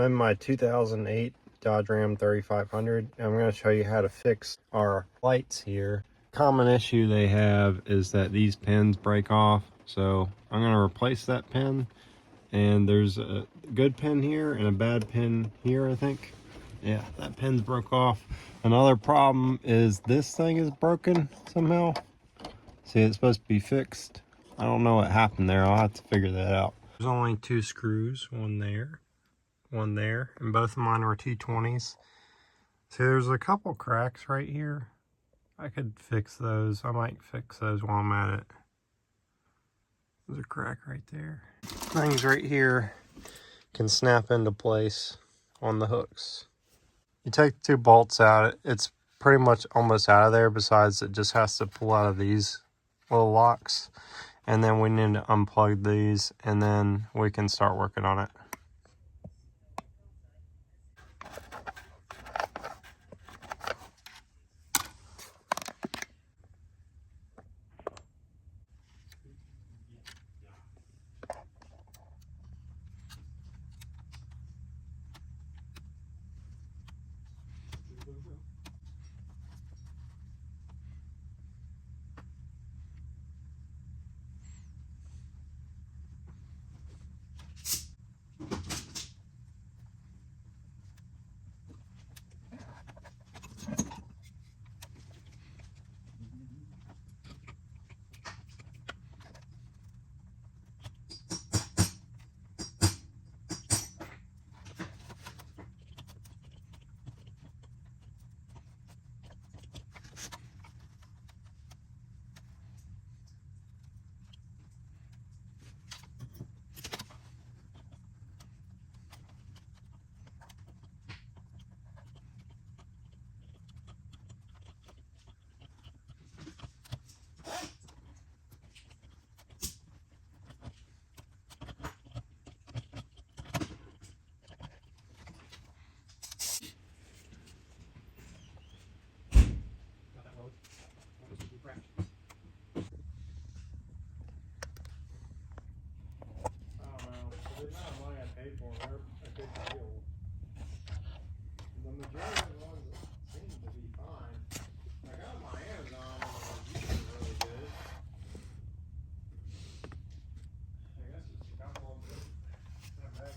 I'm my 2008 Dodge Ram 3500. I'm going to show you how to fix our lights here. Common issue they have is that these pins break off. So I'm going to replace that pin. And there's a good pin here and a bad pin here, I think. Yeah, that pin's broke off. Another problem is this thing is broken somehow. See, it's supposed to be fixed. I don't know what happened there. I'll have to figure that out. There's only 2 screws, one there, and both of mine were 220s. See, there's a couple cracks right here. I could fix those. I might fix those while I'm at it. There's a crack right there. Things right here can snap into place on the hooks. You take the 2 bolts out, it's pretty much almost out of there, besides it just has to pull out of these little locks. And then we need to unplug these, and then we can start working on it. The majority of the ones that seem to be fine. I got them on Amazon and the reviews are really good. I guess it's a couple of them. Not bad.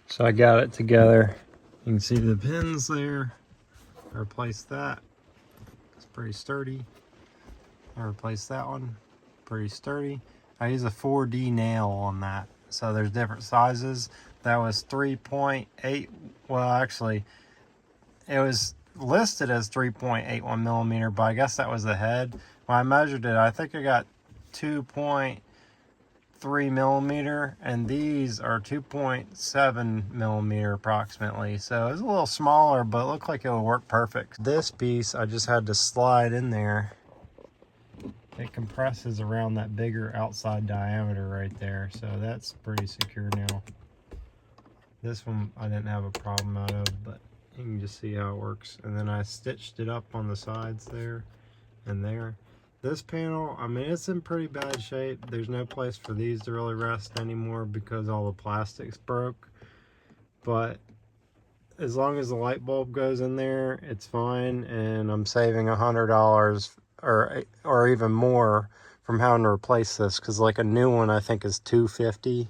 So I got it together. You can see the pins there. I replaced that. It's pretty sturdy. I replaced that one. Pretty sturdy. I use a 4D nail on that. So there's different sizes. That was 3.8. Well, actually, it was listed as 3.81 millimeter, but I guess that was the head. When I measured it, I think I got 2.3 millimeter, and these are 2.7 millimeter approximately. So it's a little smaller, but it looked like it would work perfect. This piece I just had to slide in there. It compresses around that bigger outside diameter right there, so that's pretty secure now. This one I didn't have a problem out of, but you can just see how it works. And then I stitched it up on the sides there and there. This panel, I mean, it's in pretty bad shape. There's no place for these to really rest anymore because all the plastics broke. But as long as the light bulb goes in there, it's fine. And I'm saving $100 or even more from having to replace this, because like a new one I think is $250.